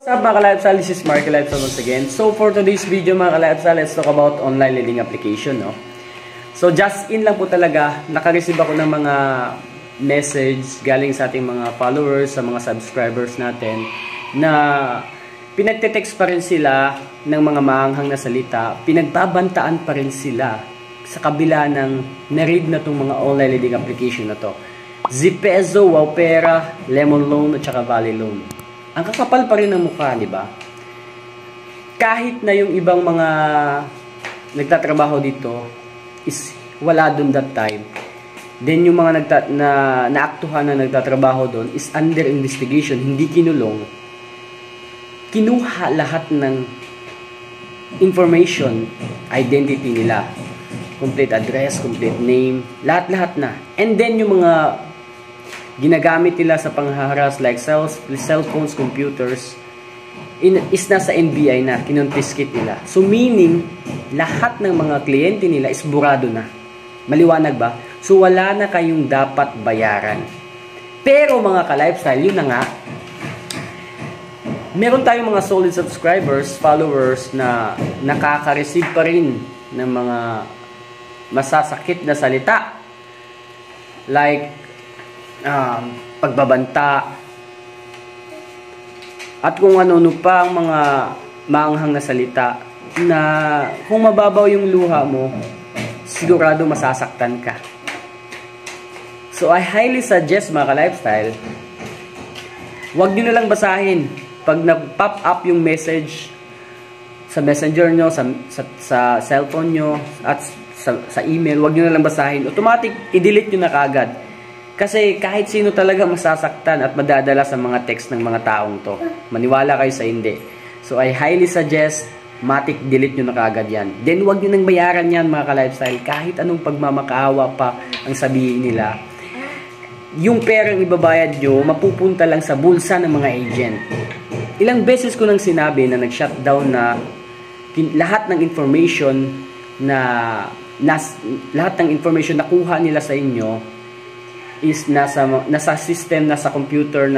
What's up mga ka-lifestyle, this is Marky Lifestyle once again. So for today's video mga ka-lifestyle, let's talk about online lending application. So just in lang po talaga, nakareceive ako ng mga message galing sa ating mga followers, sa mga subscribers natin, na pinagte-text pa rin sila ng mga maanghang na salita, pinagbabantaan pa rin sila sa kabila ng na-read na itong mga online lending application na to. Zipezo, Wowpera, Lemon Loan at saka Valley Loan. Ang kakapal pa rin ng mukha, di ba? Kahit na yung ibang mga nagtatrabaho dito is wala doon that time. Then yung mga naaktuhan na nagtatrabaho doon is under investigation, hindi kinulong. Kinuha lahat ng information, identity nila. Complete address, complete name, lahat-lahat na. And then yung mga ginagamit nila sa panghaharas like cell phones, computers, is nasa NBI na, kinonfiscate nila. So meaning, lahat ng mga kliyente nila is burado na. Maliwanag ba? So wala na kayong dapat bayaran. Pero mga ka-lifestyle, yun na nga, meron tayong mga solid subscribers, followers na nakaka-receive pa rin ng mga masasakit na salita. Like, pagbabanta at kung ano-ano pa ang mga maanghang na salita na kung mababaw yung luha mo, sigurado masasaktan ka. So I highly suggest mga ka-lifestyle, huwag nyo na lang basahin pag nag-pop up yung message sa messenger nyo, sa cellphone nyo at sa email, huwag nyo na lang basahin. Automatic, i-delete nyo na kaagad. Kasi kahit sino talaga masasaktan at madadala sa mga text ng mga taong to. Maniwala kayo sa hindi. So I highly suggest, matik delete nyo na kaagad yan. Then huwag nyo nang bayaran yan mga ka-lifestyle. Kahit anong pagmamakaawa pa ang sabihin nila. Yung perang ibabayad nyo, mapupunta lang sa bulsa ng mga agent. Ilang beses ko nang sinabi na nag-shutdown na lahat ng information lahat ng information na kuha nila sa inyo is nasa system, nasa computer,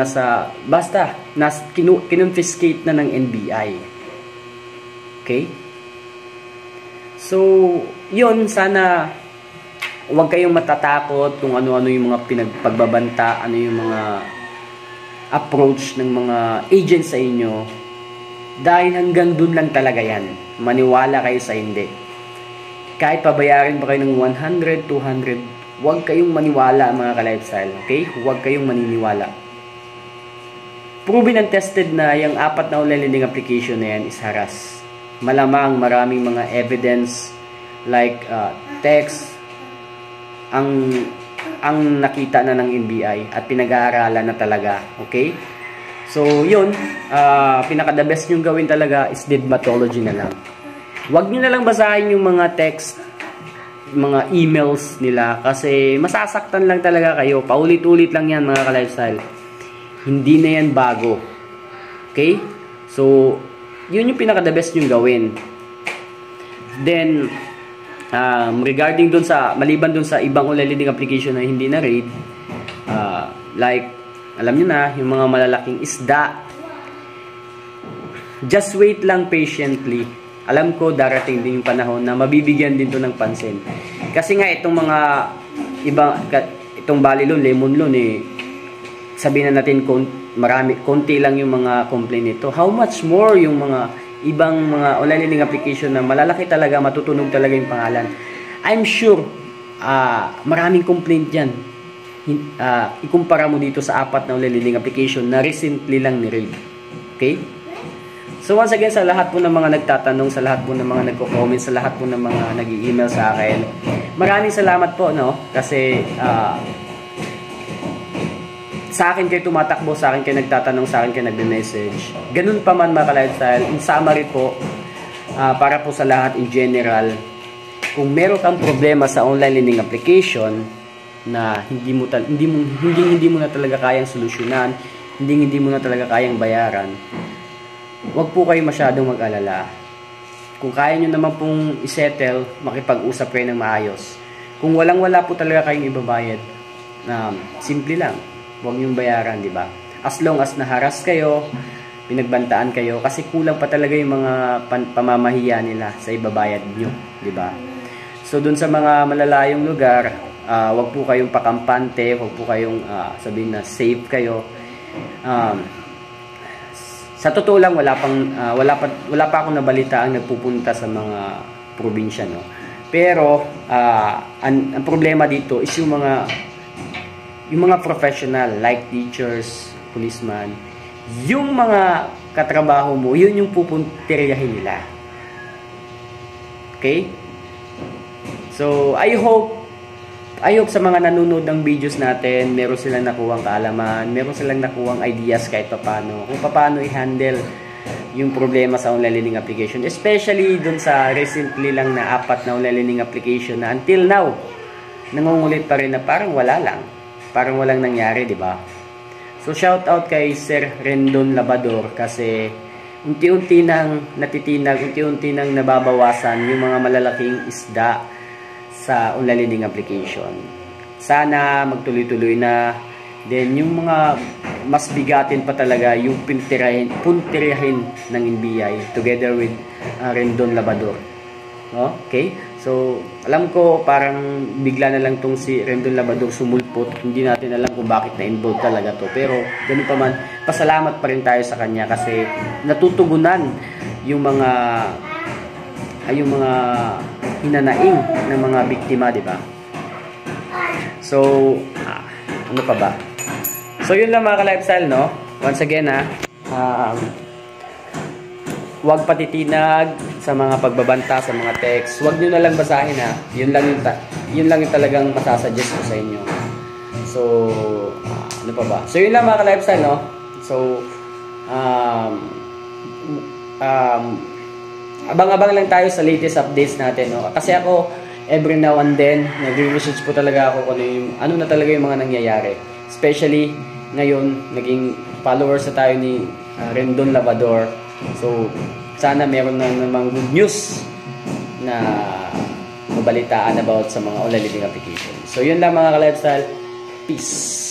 basta kinonfiscate na ng NBI. Okay? So, yun, sana huwag kayong matatakot kung ano-ano yung mga pinagpagbabanta, ano yung mga approach ng mga agents sa inyo. Dahil hanggang dun lang talaga yan. Maniwala kayo sa hindi. Kahit pabayarin pa kayo ng 100, 200, huwag kayong maniwala mga ka-lifestyle, okay? Huwag kayong maniniwala. Proven and tested na yung 4 na online lending application na yan is haras. Malamang maraming mga evidence like text ang nakita na ng NBI at pinag-aaralan na talaga, okay? So yun, pinaka-the best nyong gawin talaga is dematology na lang. Huwag nyo na lang basahin yung mga text, mga emails nila kasi masasaktan lang talaga kayo. Paulit-ulit lang yan mga ka-lifestyle. Hindi na yan bago. Okay? So, yun yung pinaka-the best yung gawin. Then, regarding dun maliban dun sa ibang online lending application na hindi na raid, like, alam nyo na, yung mga malalaking isda, just wait lang patiently. Alam ko darating din yung panahon na mabibigyan din to ng pansin. Kasi nga itong mga itong Valley Loan, Lemon Loan sabihin na natin konti lang yung mga complaint nito. How much more yung mga ibang mga online lending application na malalaki talaga, matutunog talaga yung pangalan. I'm sure maraming complaint diyan. Ikumpara mo dito sa 4 na online lending application na recently lang ni-raid. Okay? So once again, sa lahat po ng mga nagtatanong, sa lahat po ng mga nagko-comment, sa lahat po ng mga nag-i-email sa akin, maraming salamat po, no? Kasi sa akin kayo tumatakbo, sa akin kayo nagtatanong, sa akin kayo nagme-message. Ganun pa man mga ka-lifestyle. In summary po, para po sa lahat in general, kung meron kang problema sa online lending application na hindi mo na talaga kayang solusyonan, hindi mo na talaga kayang bayaran, huwag po kayo masyadong mag-alala. Kung kaya nyo naman pong isettle, makipag-usap kayo ng maayos. Kung walang-wala po talaga kayong ibabayad, simple lang. Huwag nyong bayaran, di ba? As long as naharas kayo, pinagbantaan kayo kasi kulang pa talaga yung mga pamamahiya nila sa ibabayad nyo, di ba? So dun sa mga malalayong lugar, wag po kayong pakampante, wag po kayong sabihin na safe kayo. Sa totoo lang wala pa akong nabalita ang nagpupunta sa mga probinsya, no. Pero ang problema dito is yung mga professional like teachers, policeman, yung mga katrabaho mo, yun yung pupuntiryahin nila. Okay? So, I hope sa mga nanonood ng videos natin, meron silang nakuhang kaalaman, meron silang nakuhang ideas kahit paano, kung paano i-handle yung problema sa online learning application. Especially dun sa recently lang na 4 na online learning application na until now, nangungulit pa rin na parang wala lang. Parang walang nangyari, di ba? So, shout out kay Sir Rendon Labador kasi unti-unti nang natitinag, unti-unti nang nababawasan yung mga malalaking isda sa online learning application. Sana magtuloy-tuloy na. Then, yung mga mas bigatin pa talaga yung puntirahin ng NBI together with Rendon Labador. Okay? So, alam ko parang bigla na lang tong si Rendon Labador sumulpot. Hindi natin alam kung bakit na-involve talaga to. Pero, ganun pa man, pasalamat pa rin tayo sa kanya kasi natutugunan yung mga hinanaing ng mga biktima, di ba? So, ano pa ba? So, yun lang mga ka-lifestyle, no? Once again, huwag patitinag sa mga pagbabanta, sa mga text. Huwag nyo na lang basahin, ha? Yun lang yung talagang masasuggest ko sa inyo. So, ano pa ba? So, yun lang mga ka-lifestyle, no? So, abang-abang lang tayo sa latest updates natin, no? Kasi ako, every now and then, nagre-research po talaga ako kung ano na talaga yung mga nangyayari. Especially, ngayon, naging followers na tayo ni Rendon Labador. So, sana meron na namang good news na mabalitaan about sa mga online learning application. So, yun lang mga ka-lifestyle. Peace!